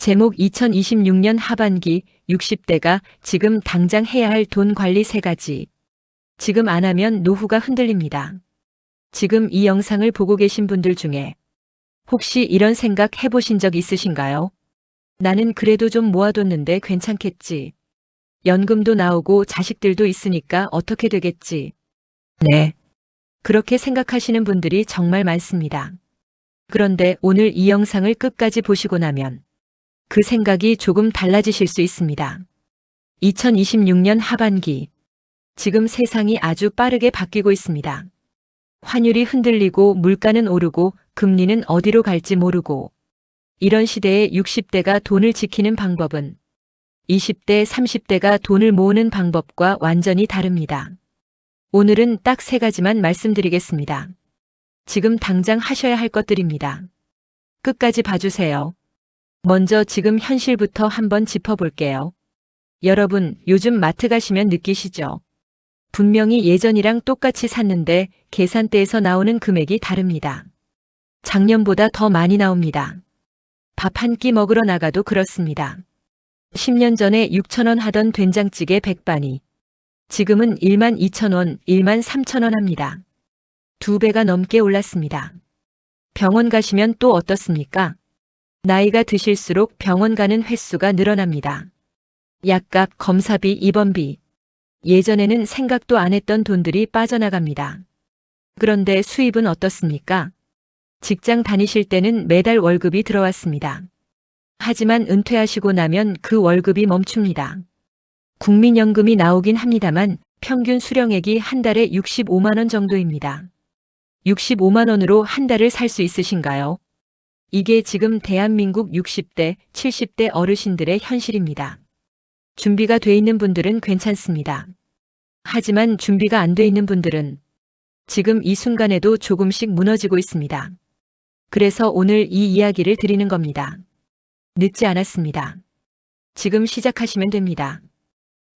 제목 2026년 하반기 60대가 지금 당장 해야 할 돈 관리 3가지. 지금 안 하면 노후가 흔들립니다. 지금 이 영상을 보고 계신 분들 중에 혹시 이런 생각 해보신 적 있으신가요? 나는 그래도 좀 모아뒀는데 괜찮겠지. 연금도 나오고 자식들도 있으니까 어떻게 되겠지. 네. 그렇게 생각하시는 분들이 정말 많습니다. 그런데 오늘 이 영상을 끝까지 보시고 나면 그 생각이 조금 달라지실 수 있습니다. 2026년 하반기. 지금 세상이 아주 빠르게 바뀌고 있습니다. 환율이 흔들리고 물가는 오르고 금리는 어디로 갈지 모르고 이런 시대에 60대가 돈을 지키는 방법은 20대, 30대가 돈을 모으는 방법과 완전히 다릅니다. 오늘은 딱 3가지만 말씀드리겠습니다. 지금 당장 하셔야 할 것들입니다. 끝까지 봐주세요. 먼저 지금 현실부터 한번 짚어볼게요. 여러분, 요즘 마트 가시면 느끼시죠? 분명히 예전이랑 똑같이 샀는데 계산대에서 나오는 금액이 다릅니다. 작년보다 더 많이 나옵니다. 밥 한 끼 먹으러 나가도 그렇습니다. 10년 전에 6,000원 하던 된장찌개 백반이 지금은 12,000원, 13,000원 합니다. 2배가 넘게 올랐습니다. 병원 가시면 또 어떻습니까? 나이가 드실수록 병원 가는 횟수가 늘어납니다. 약값, 검사비, 입원비. 예전에는 생각도 안 했던 돈들이 빠져나갑니다. 그런데 수입은 어떻습니까? 직장 다니실 때는 매달 월급이 들어왔습니다. 하지만 은퇴하시고 나면 그 월급이 멈춥니다. 국민연금이 나오긴 합니다만 평균 수령액이 한 달에 65만 원 정도입니다. 65만 원으로 한 달을 살 수 있으신가요? 이게 지금 대한민국 60대, 70대 어르신들의 현실입니다. 준비가 돼 있는 분들은 괜찮습니다. 하지만 준비가 안 돼 있는 분들은 지금 이 순간에도 조금씩 무너지고 있습니다. 그래서 오늘 이 이야기를 드리는 겁니다. 늦지 않았습니다. 지금 시작하시면 됩니다.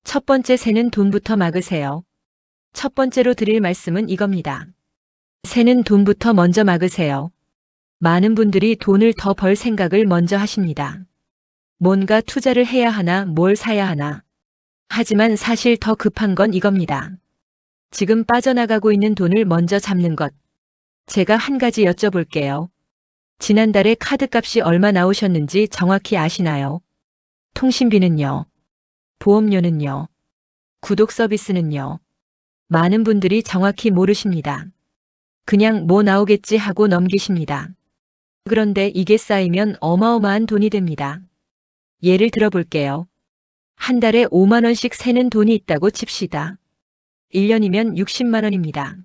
첫 번째 새는 돈부터 막으세요. 첫 번째로 드릴 말씀은 이겁니다. 새는 돈부터 먼저 막으세요. 많은 분들이 돈을 더 벌 생각을 먼저 하십니다. 뭔가 투자를 해야 하나, 뭘 사야 하나. 하지만 사실 더 급한 건 이겁니다. 지금 빠져나가고 있는 돈을 먼저 잡는 것. 제가 한 가지 여쭤볼게요. 지난달에 카드값이 얼마 나오셨는지 정확히 아시나요? 통신비는요? 보험료는요? 구독 서비스는요? 많은 분들이 정확히 모르십니다. 그냥 뭐 나오겠지 하고 넘기십니다. 그런데 이게 쌓이면 어마어마한 돈이 됩니다. 예를 들어 볼게요. 한 달에 5만 원씩 새는 돈이 있다고 칩시다. 1년이면 60만 원입니다.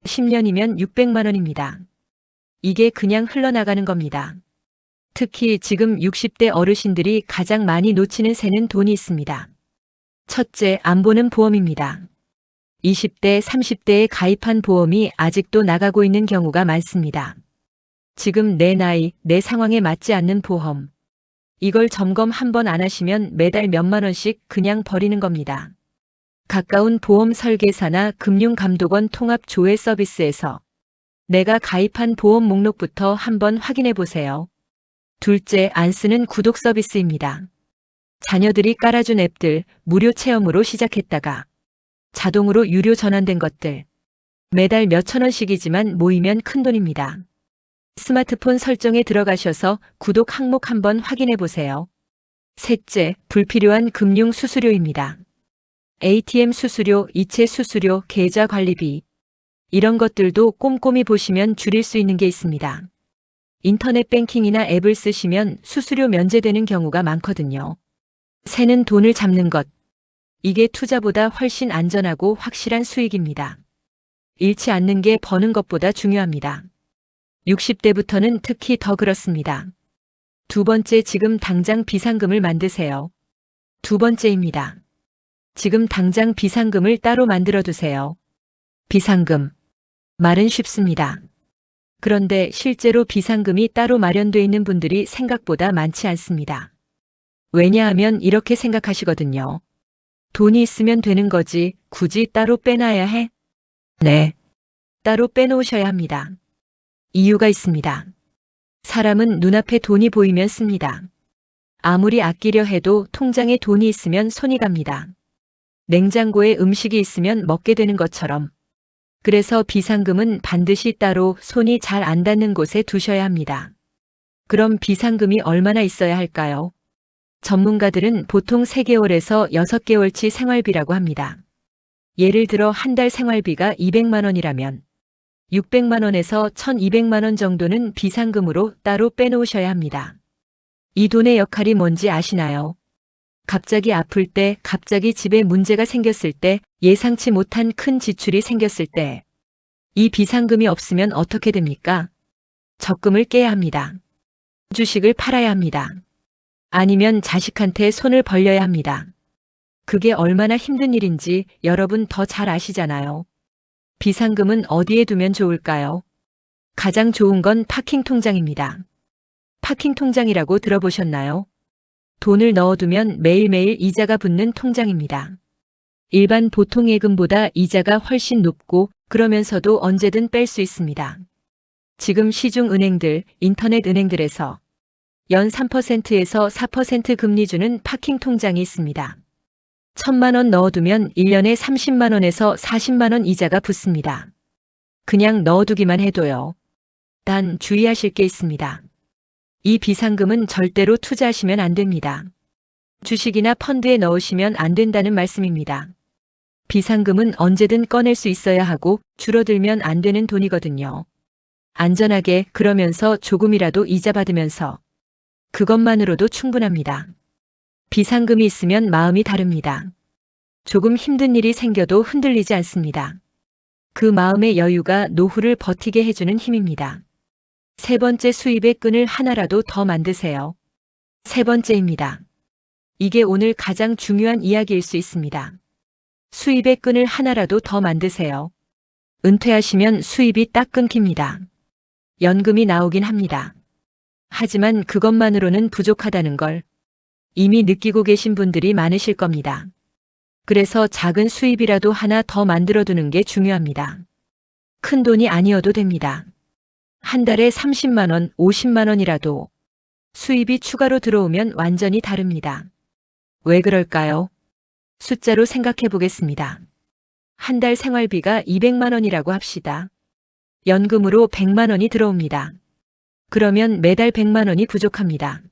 10년이면 600만 원입니다. 이게 그냥 흘러나가는 겁니다. 특히 지금 60대 어르신들이 가장 많이 놓치는 새는 돈이 있습니다. 첫째, 안 보는 보험입니다. 20대, 30대에 가입한 보험이 아직도 나가고 있는 경우가 많습니다. 지금 내 나이, 내 상황에 맞지 않는 보험. 이걸 점검 한번 안 하시면 매달 몇만 원씩 그냥 버리는 겁니다. 가까운 보험 설계사나 금융감독원 통합 조회 서비스에서 내가 가입한 보험 목록부터 한번 확인해 보세요. 둘째, 안 쓰는 구독 서비스입니다. 자녀들이 깔아준 앱들 무료 체험으로 시작했다가 자동으로 유료 전환된 것들. 매달 몇천 원씩이지만 모이면 큰돈입니다. 스마트폰 설정에 들어가셔서 구독 항목 한번 확인해 보세요. 셋째, 불필요한 금융 수수료입니다. ATM 수수료, 이체 수수료, 계좌 관리비. 이런 것들도 꼼꼼히 보시면 줄일 수 있는 게 있습니다. 인터넷 뱅킹이나 앱을 쓰시면 수수료 면제되는 경우가 많거든요. 새는 돈을 잡는 것. 이게 투자보다 훨씬 안전하고 확실한 수익입니다. 잃지 않는 게 버는 것보다 중요합니다. 60대부터는 특히 더 그렇습니다. 두 번째, 지금 당장 비상금을 만드세요. 두 번째입니다. 지금 당장 비상금을 따로 만들어 두세요. 비상금. 말은 쉽습니다. 그런데 실제로 비상금이 따로 마련되어 있는 분들이 생각보다 많지 않습니다. 왜냐하면 이렇게 생각하시거든요. 돈이 있으면 되는 거지, 굳이 따로 빼놔야 해? 네. 따로 빼놓으셔야 합니다. 이유가 있습니다. 사람은 눈앞에 돈이 보이면 씁니다. 아무리 아끼려 해도 통장에 돈이 있으면 손이 갑니다. 냉장고에 음식이 있으면 먹게 되는 것처럼. 그래서 비상금은 반드시 따로 손이 잘 안 닿는 곳에 두셔야 합니다. 그럼 비상금이 얼마나 있어야 할까요? 전문가들은 보통 3개월에서 6개월치 생활비라고 합니다. 예를 들어 한 달 생활비가 200만 원이라면 600만 원에서 1200만 원 정도는 비상금으로 따로 빼놓으셔야 합니다. 이 돈의 역할이 뭔지 아시나요? 갑자기 아플 때, 갑자기 집에 문제가 생겼을 때, 예상치 못한 큰 지출이 생겼을 때, 이 비상금이 없으면 어떻게 됩니까? 적금을 깨야 합니다. 주식을 팔아야 합니다. 아니면 자식한테 손을 벌려야 합니다. 그게 얼마나 힘든 일인지 여러분 더 잘 아시잖아요. 비상금은 어디에 두면 좋을까요? 가장 좋은 건 파킹 통장입니다. 파킹 통장이라고 들어보셨나요? 돈을 넣어두면 매일매일 이자가 붙는 통장입니다. 일반 보통 예금보다 이자가 훨씬 높고 그러면서도 언제든 뺄 수 있습니다. 지금 시중 은행들, 인터넷 은행들에서 연 3%에서 4% 금리 주는 파킹 통장이 있습니다. 1000만 원 넣어두면 1년에 30만 원에서 40만 원 이자가 붙습니다. 그냥 넣어두기만 해도요. 단 주의하실 게 있습니다. 이 비상금은 절대로 투자하시면 안 됩니다. 주식이나 펀드에 넣으시면 안 된다는 말씀입니다. 비상금은 언제든 꺼낼 수 있어야 하고 줄어들면 안 되는 돈이거든요. 안전하게 그러면서 조금이라도 이자 받으면서 그것만으로도 충분합니다. 비상금이 있으면 마음이 다릅니다. 조금 힘든 일이 생겨도 흔들리지 않습니다. 그 마음의 여유가 노후를 버티게 해주는 힘입니다. 세 번째, 수입의 끈을 하나라도 더 만드세요. 세 번째입니다. 이게 오늘 가장 중요한 이야기일 수 있습니다. 수입의 끈을 하나라도 더 만드세요. 은퇴하시면 수입이 딱 끊깁니다. 연금이 나오긴 합니다. 하지만 그것만으로는 부족하다는 걸 이미 느끼고 계신 분들이 많으실 겁니다. 그래서 작은 수입이라도 하나 더 만들어두는 게 중요합니다. 큰 돈이 아니어도 됩니다. 한 달에 30만 원, 50만 원이라도 수입이 추가로 들어오면 완전히 다릅니다. 왜 그럴까요? 숫자로 생각해 보겠습니다. 한 달 생활비가 200만 원이라고 합시다. 연금으로 100만 원이 들어옵니다. 그러면 매달 100만 원이 부족합니다.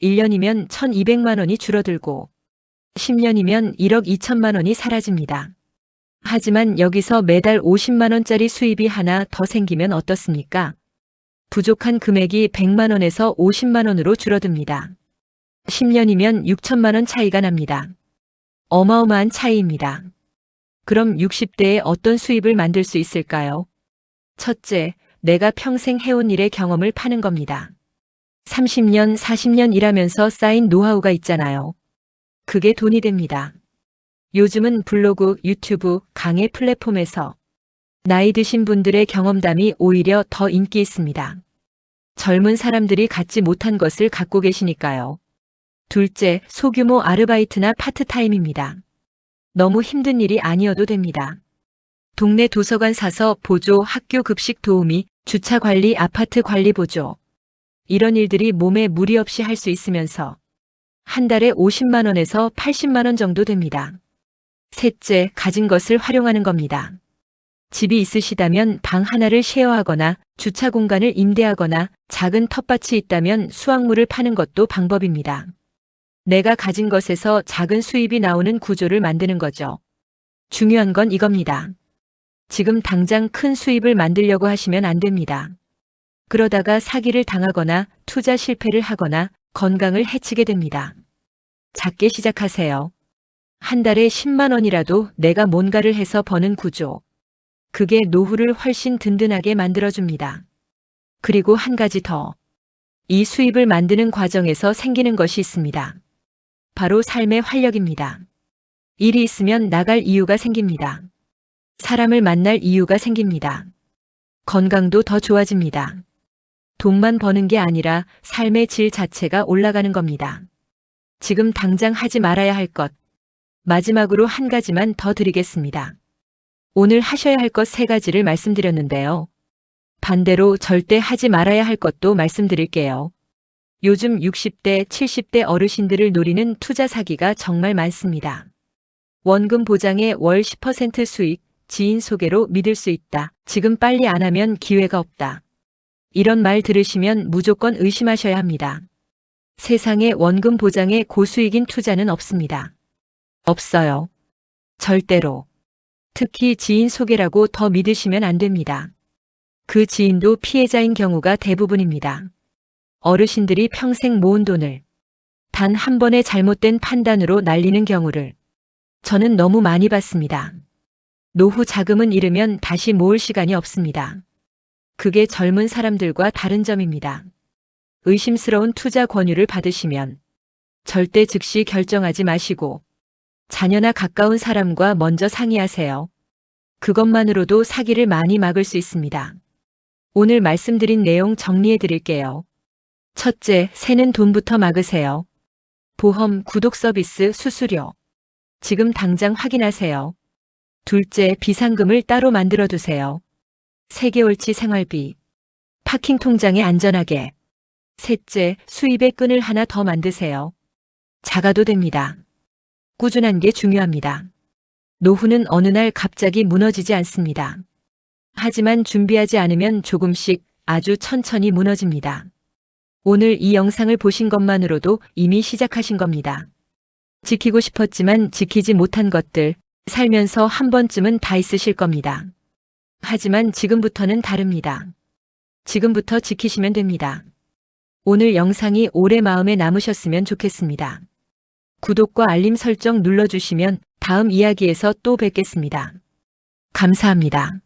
1년이면 1200만 원이 줄어들고 10년이면 1억 2천만 원이 사라집니다. 하지만 여기서 매달 50만 원짜리 수입이 하나 더 생기면 어떻습니까? 부족한 금액이 100만 원에서 50만 원으로 줄어듭니다. 10년이면 6천만 원 차이가 납니다. 어마어마한 차이입니다. 그럼 60대에 어떤 수입을 만들 수 있을까요? 첫째, 내가 평생 해온 일의 경험을 파는 겁니다. 30년, 40년 일하면서 쌓인 노하우가 있잖아요. 그게 돈이 됩니다. 요즘은 블로그, 유튜브, 강의 플랫폼에서 나이 드신 분들의 경험담이 오히려 더 인기 있습니다. 젊은 사람들이 갖지 못한 것을 갖고 계시니까요. 둘째, 소규모 아르바이트나 파트타임입니다. 너무 힘든 일이 아니어도 됩니다. 동네 도서관 사서 보조, 학교 급식 도우미, 주차 관리, 아파트 관리 보조. 이런 일들이 몸에 무리 없이 할 수 있으면서 한 달에 50만 원에서 80만 원 정도 됩니다. 셋째, 가진 것을 활용하는 겁니다. 집이 있으시다면 방 하나를 쉐어하거나 주차 공간을 임대하거나 작은 텃밭이 있다면 수확물을 파는 것도 방법입니다. 내가 가진 것에서 작은 수입이 나오는 구조를 만드는 거죠. 중요한 건 이겁니다. 지금 당장 큰 수입을 만들려고 하시면 안 됩니다. 그러다가 사기를 당하거나 투자 실패를 하거나 건강을 해치게 됩니다. 작게 시작하세요. 한 달에 10만 원이라도 내가 뭔가를 해서 버는 구조. 그게 노후를 훨씬 든든하게 만들어줍니다. 그리고 한 가지 더. 이 수입을 만드는 과정에서 생기는 것이 있습니다. 바로 삶의 활력입니다. 일이 있으면 나갈 이유가 생깁니다. 사람을 만날 이유가 생깁니다. 건강도 더 좋아집니다. 돈만 버는 게 아니라 삶의 질 자체가 올라가는 겁니다. 지금 당장 하지 말아야 할 것. 마지막으로 한 가지만 더 드리겠습니다. 오늘 하셔야 할 것 3가지를 말씀드렸는데요. 반대로 절대 하지 말아야 할 것도 말씀드릴게요. 요즘 60대, 70대 어르신들을 노리는 투자 사기가 정말 많습니다. 원금 보장에 월 10% 수익, 지인 소개로 믿을 수 있다. 지금 빨리 안 하면 기회가 없다. 이런 말 들으시면 무조건 의심하셔야 합니다. 세상에 원금 보장에 고수익인 투자는 없습니다. 없어요. 절대로. 특히 지인 소개라고 더 믿으시면 안 됩니다. 그 지인도 피해자인 경우가 대부분입니다. 어르신들이 평생 모은 돈을 단 한 번의 잘못된 판단으로 날리는 경우를 저는 너무 많이 봤습니다. 노후 자금은 잃으면 다시 모을 시간이 없습니다. 그게 젊은 사람들과 다른 점입니다. 의심스러운 투자 권유를 받으시면 절대 즉시 결정하지 마시고 자녀나 가까운 사람과 먼저 상의하세요. 그것만으로도 사기를 많이 막을 수 있습니다. 오늘 말씀드린 내용 정리해 드릴게요. 첫째, 새는 돈부터 막으세요. 보험, 구독 서비스, 수수료. 지금 당장 확인하세요. 둘째, 비상금을 따로 만들어 두세요. 3개월치 생활비. 파킹 통장에 안전하게. 셋째, 수입의 끈을 하나 더 만드세요. 작아도 됩니다. 꾸준한 게 중요합니다. 노후는 어느 날 갑자기 무너지지 않습니다. 하지만 준비하지 않으면 조금씩 아주 천천히 무너집니다. 오늘 이 영상을 보신 것만으로도 이미 시작하신 겁니다. 지키고 싶었지만 지키지 못한 것들, 살면서 한 번쯤은 다 있으실 겁니다. 하지만 지금부터는 다릅니다. 지금부터 지키시면 됩니다. 오늘 영상이 오래 마음에 남으셨으면 좋겠습니다. 구독과 알림 설정 눌러주시면 다음 이야기에서 또 뵙겠습니다. 감사합니다.